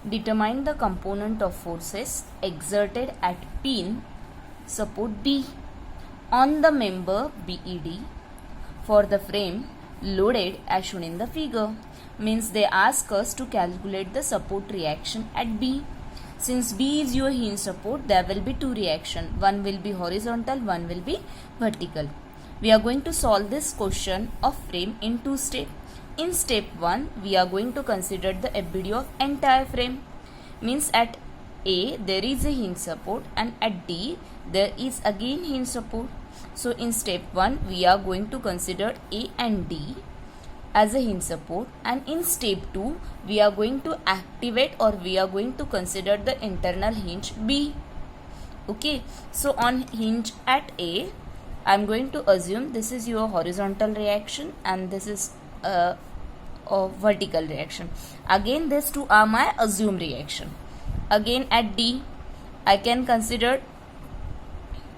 Determine the component of forces exerted at pin support B on the member BED for the frame loaded as shown in the figure. Means they ask us to calculate the support reaction at B. Since B is your hinge support, there will be two reactions. One will be horizontal, one will be vertical. We are going to solve this question of frame in two steps. In step 1, we are going to consider the FBD of entire frame. Means at A, there is a hinge support, and at D, there is again hinge support. So in step 1, we are going to consider A and D as a hinge support, and in step 2, we are going to activate or we are going to consider the internal hinge B. Okay, so on hinge at A, I am going to assume this is your horizontal reaction and this is a vertical reaction. Again, these two are my assumed reaction. Again at D, I can consider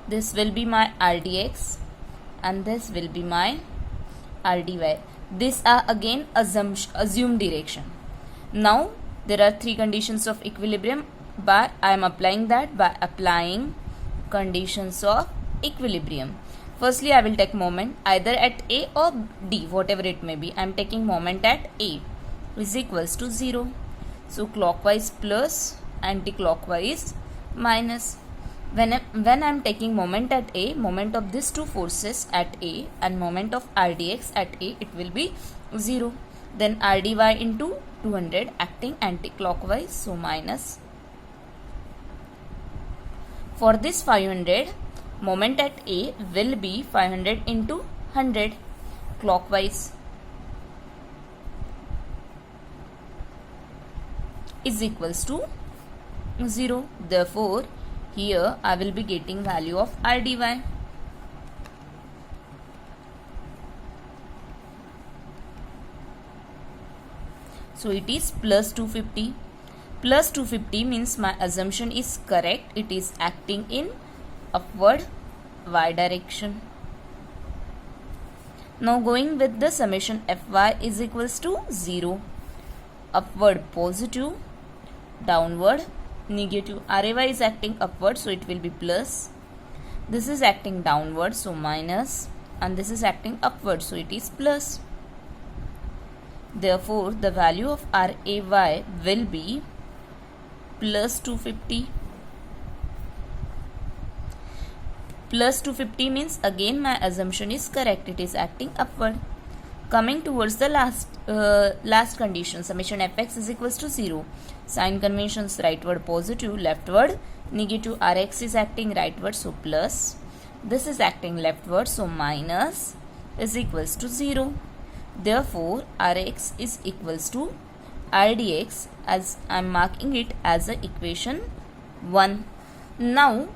this will be my RDX and this will be my RDY. These are again assumed direction. Now there are three conditions of equilibrium. I am applying that by applying conditions of equilibrium. Firstly, I will take moment either at A or D, whatever it may be. I am taking moment at A is equals to 0. So clockwise plus, anti-clockwise minus. When I am taking moment at A, moment of these two forces at A and moment of RDX at A, it will be 0. Then RDY into 200 acting anti-clockwise, so minus. For this 500, moment at A will be 500 into 100 clockwise is equals to 0. Therefore, here I will be getting value of RDY. So it is plus 250. Plus 250 means my assumption is correct. It is acting in upward y direction. Now going with the summation Fy is equals to 0. Upward positive, downward negative. RAY is acting upward, so it will be plus. This is acting downward, so minus, and this is acting upward, so it is plus. Therefore, the value of RAY will be plus 250. Plus 250 means again my assumption is correct. It is acting upward. Coming towards the last condition, summation Fx is equals to 0. Sign conventions, rightward positive, leftward negative. Rx is acting rightward, so plus. This is acting leftward, so minus is equals to 0. Therefore, Rx is equals to Rdx, as I am marking it as a equation 1. Now,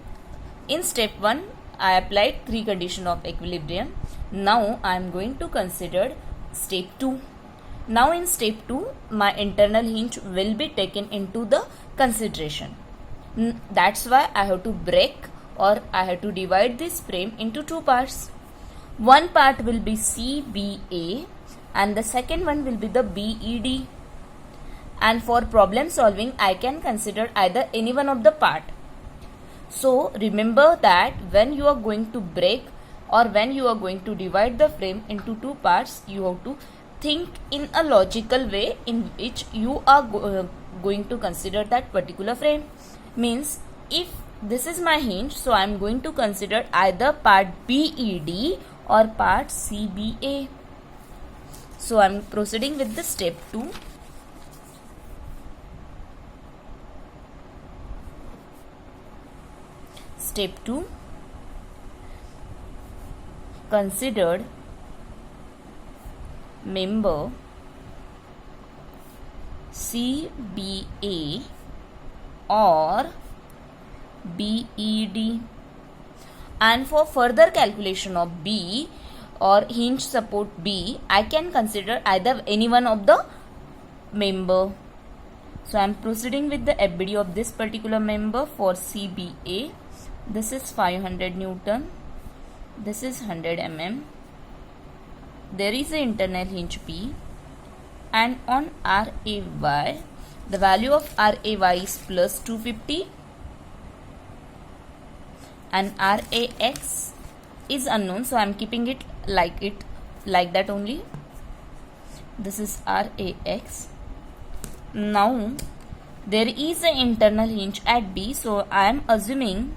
in step 1, I applied three conditions of equilibrium. Now, I am going to consider step 2. Now, in step 2, my internal hinge will be taken into the consideration. That's why I have to break or I have to divide this frame into two parts. One part will be CBA and the second one will be the BED. And for problem solving, I can consider either any one of the part. So remember that when you are going to break or when you are going to divide the frame into two parts, you have to think in a logical way in which you are going to consider that particular frame. Means if this is my hinge, so I am going to consider either part BED or part CBA. So I am proceeding with the step 2. Step 2, considered member CBA or BED, and for further calculation of B or hinge support B, I can consider either any one of the member. So I am proceeding with the FBD of this particular member for CBA. This is 500 Newton. This is 100 mm. There is an internal hinge P, and on RAY The value of RAY is plus 250 and RAX is unknown, so I am keeping it like that only. This is RAX. Now there is an internal hinge at B, so I am assuming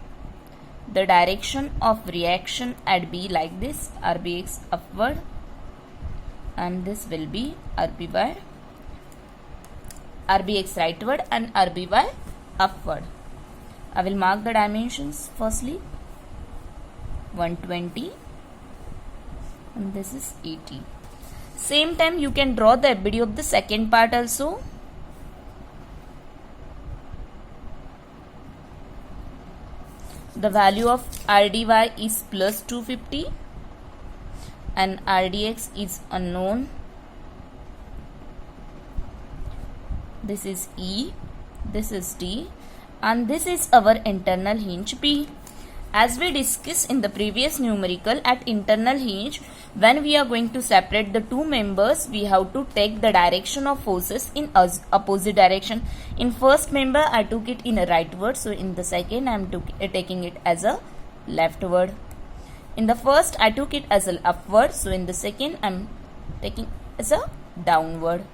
the direction of reaction at B like this, RBX upward, and this will be RBX rightward and RBY upward. I will mark the dimensions. Firstly 120 and this is 80. Same time you can draw the FBD of the second part also. The value of RDY is plus 250 and RDX is unknown. This is E, this is D, and this is our internal hinge P. As we discussed in the previous numerical, at internal hinge, when we are going to separate the two members, we have to take the direction of forces in opposite direction. In first member, I took it in a rightward, so in the second, I am taking it as a leftward. In the first, I took it as a upward, so in the second, I am taking as a downward.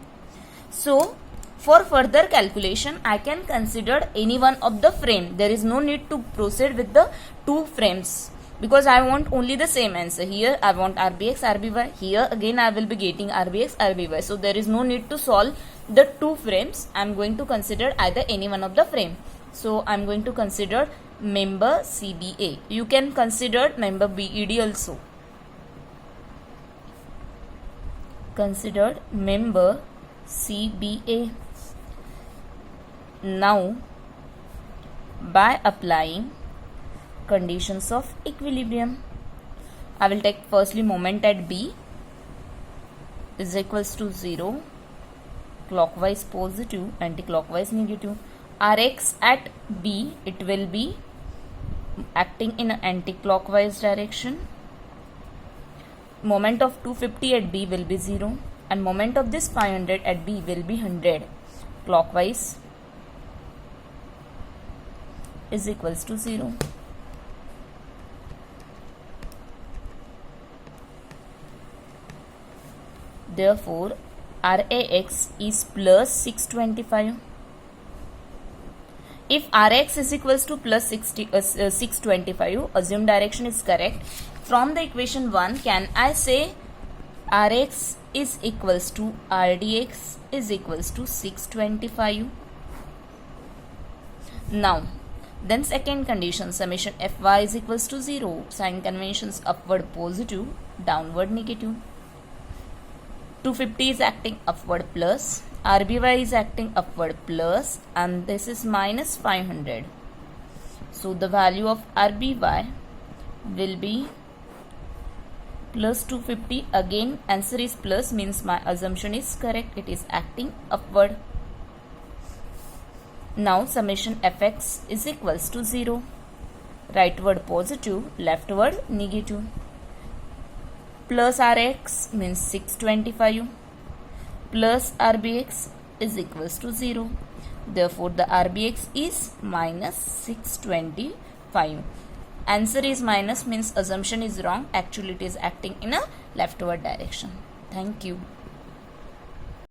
So for further calculation, I can consider any one of the frame. There is no need to proceed with the two frames because I want only the same answer. Here I want RBX, RBY. Here again I will be getting RBX, RBY. So there is no need to solve the two frames. I am going to consider either any one of the frame. So I am going to consider member CBA. You can consider member BED also. Considered member CBA. Now, by applying conditions of equilibrium, I will take firstly moment at B is equals to 0, clockwise positive, anti-clockwise negative. Rx at B, it will be acting in an anti-clockwise direction. Moment of 250 at B will be 0 and moment of this 500 at B will be 100 clockwise is equals to 0. Therefore, RAX is plus 625. If Rx is equals to plus 625, assumed direction is correct. From the equation 1, can I say Rx is equals to RDX is equals to 625? Now, then second condition, summation Fy is equals to 0. Sign conventions upward positive, downward negative. 250 is acting upward plus, RBY is acting upward plus, and this is minus 500. So the value of RBY will be plus 250. Again answer is plus, means my assumption is correct. It is acting upward. Now summation Fx is equals to 0. Rightward positive, leftward negative. Plus Rx means 625 plus RBX is equals to 0. Therefore, the RBX is minus 625. Answer is minus, means assumption is wrong. Actually, it is acting in a leftward direction. Thank you.